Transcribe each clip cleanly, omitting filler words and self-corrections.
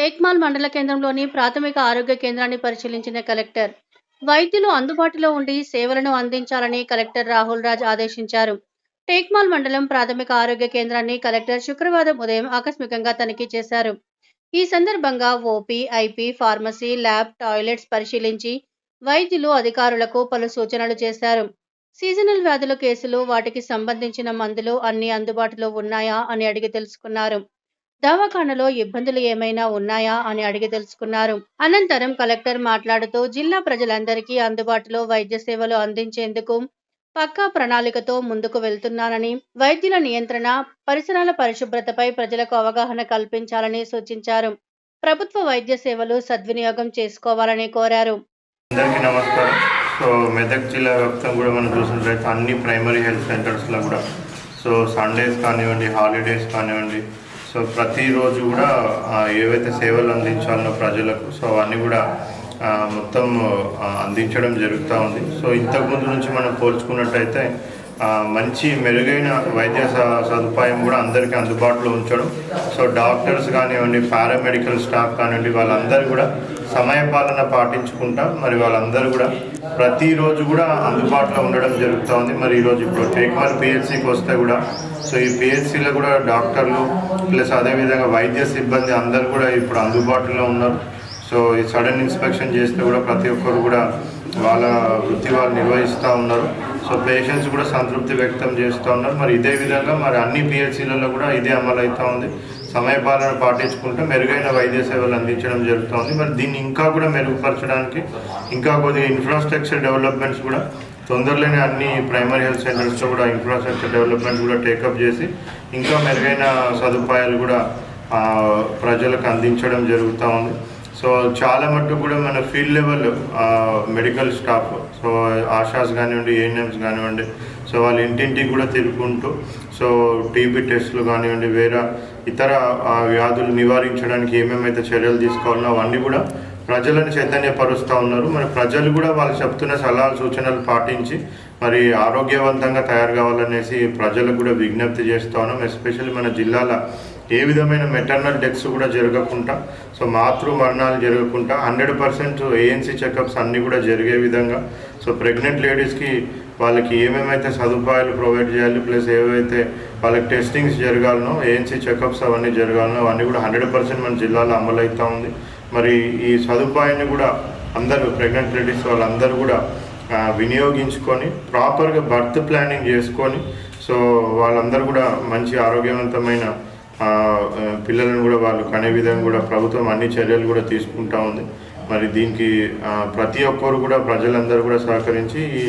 టేక్మాల్ మండల కేంద్రంలోని ప్రాథమిక ఆరోగ్య కేంద్రాన్ని పరిశీలించిన కలెక్టర్. వైద్యులు అందుబాటులో ఉండి సేవలను అందించాలని కలెక్టర్ రాహుల్ రాజ్ ఆదేశించారు. టేక్మాల్ మండలం ప్రాథమిక ఆరోగ్య కేంద్రాన్ని కలెక్టర్ శుక్రవారం ఉదయం ఆకస్మికంగా తనిఖీ చేశారు. ఈ సందర్భంగా OP, IP, pharmacy, lab, toilets పరిశీలించి వైద్యులు అధికారులకు పలు సూచనలు చేశారు. సీజనల్ వ్యాధుల కేసులు, వాటికి సంబంధించిన మందులు అన్ని అందుబాటులో ఉన్నాయా అని అడిగి తెలుసుకున్నారు. దవాఖానలో ఇబ్బందులు ఏమైనా ఉన్నాయా అని అడిగి తెలుసుకున్నారు. అనంతరం కలెక్టర్ మాట్లాడుతూ జిల్లా ప్రజలందరికీ అందుబాటులో వైద్య సేవలు అందించేందుకు పక్కా ప్రణాళికతో ముందుకు వెళ్తున్నానని, వైద్యుల నియంత్రణ, పరిసరాల పరిశుభ్రతపై ప్రజలకు అవగాహన కల్పించాలని సూచించారు. ప్రభుత్వ వైద్య సేవలు సద్వినియోగం చేసుకోవాలని కోరారు. అందరికీ నమస్కారం. సో మెదక్ జిల్లా వ్యాప్తంగా కూడా మనం చూసినట్లయితే అన్ని ప్రైమరీ హెల్త్ సెంటర్స్లో కూడా సో సండేస్ కానివ్వండి, హాలిడేస్ కానివ్వండి, సో ప్రతిరోజు కూడా ఏవైతే సేవలు అందించాలనో ప్రజలకు సో అవన్నీ కూడా మొత్తం అందించడం జరుగుతూ ఉంది. సో ఇంతకుముందు నుంచి మనం పోల్చుకున్నట్టయితే మంచి మెరుగైన వైద్య సదుపాయం కూడా అందరికీ అందుబాటులో ఉంచడం. సో డాక్టర్స్ కానివ్వండి, పారామెడికల్ స్టాఫ్ కానివ్వండి, వాళ్ళందరూ కూడా సమయపాలన పాటించుకుంటా మరి వాళ్ళందరూ కూడా ప్రతిరోజు కూడా అందుబాటులో ఉండడం జరుగుతూ ఉంది. మరి ఈరోజు ఇప్పుడు టేక్మాల్ పిహెచ్సికి వస్తే కూడా సో ఈ పిహెచ్సిలో కూడా డాక్టర్లు ప్లస్ అదేవిధంగా వైద్య సిబ్బంది అందరూ కూడా ఇప్పుడు అందుబాటులో ఉన్నారు. సో ఈ సడన్ ఇన్స్పెక్షన్ చేస్తే కూడా ప్రతి ఒక్కరు కూడా వాళ్ళ వృత్తి వాళ్ళు నిర్వహిస్తూ ఉన్నారు. సో పేషెంట్స్ కూడా సంతృప్తి వ్యక్తం చేస్తూ ఉన్నారు. మరి ఇదే విధంగా మరి అన్ని పిహెచ్సిలలో కూడా ఇదే అమలు అవుతూ ఉంది. సమయపాలన పాటించుకుంటూ మెరుగైన వైద్య సేవలు అందించడం జరుగుతుంది. మరి దీన్ని ఇంకా కూడా మెరుగుపరచడానికి ఇంకా కొద్దిగా ఇన్ఫ్రాస్ట్రక్చర్ డెవలప్మెంట్స్ కూడా తొందరలోనే అన్ని ప్రైమరీ హెల్త్ సెంటర్స్లో కూడా ఇన్ఫ్రాస్ట్రక్చర్ డెవలప్మెంట్ కూడా టేకప్ చేసి ఇంకా మెరుగైన సదుపాయాలు కూడా ప్రజలకు అందించడం జరుగుతూ ఉంది. సో చాలా మటుకు కూడా మన field level medical staff, so ASHAs కానివ్వండి, ఏఎన్ఎంస్ కానివ్వండి, సో వాళ్ళు ఇంటింటికి కూడా తిరుగుకుంటూ సో టీబీ టెస్టులు కానివ్వండి, వేరే ఇతర వ్యాధులు నివారించడానికి ఏమేమైతే చర్యలు తీసుకోవాలో అవన్నీ కూడా ప్రజలను చైతన్యపరుస్తూ ఉన్నారు. మరి ప్రజలు కూడా వాళ్ళు చెప్తున్న సలహాలు సూచనలు పాటించి మరి ఆరోగ్యవంతంగా తయారు కావాలనేసి ప్రజలకు కూడా విజ్ఞప్తి చేస్తూ ఉన్నాం. ఎస్పెషల్లీ మన జిల్లాలో ఏ విధమైన మెటర్నల్ డెత్స్ కూడా జరగకుండా, సో మాతృ మరణాలు జరగకుండా 100% ఏఎన్సీ చెకప్స్ అన్నీ కూడా జరిగే విధంగా సో ప్రెగ్నెంట్ లేడీస్కి వాళ్ళకి ఏమేమైతే సదుపాయాలు ప్రొవైడ్ చేయాలి, ప్లస్ ఏవైతే వాళ్ళకి టెస్టింగ్స్ జరగాలనో, ఏఎన్సీ చెకప్స్ అవన్నీ జరగాలనో అవన్నీ కూడా 100% మన జిల్లాలో అమలు అవుతూ ఉంది. మరి ఈ సదుపాయాన్ని కూడా అందరూ ప్రెగ్నెంట్ లేడీస్ వాళ్ళందరూ కూడా వినియోగించుకొని ప్రాపర్గా బర్త్ ప్లానింగ్ చేసుకొని సో వాళ్ళందరూ కూడా మంచి ఆరోగ్యవంతమైన పిల్లలను కూడా వాళ్ళు కనే విధంగా కూడా ప్రభుత్వం అన్ని చర్యలు కూడా తీసుకుంటూ ఉంది. మరి దీనికి ప్రతి ఒక్కరు కూడా ప్రజలందరూ కూడా సహకరించి ఈ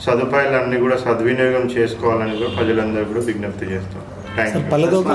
సదుపాయాలన్నీ కూడా సద్వినియోగం చేసుకోవాలని కూడా ప్రజలందరూ కూడా విజ్ఞప్తి చేస్తాం. Thank you.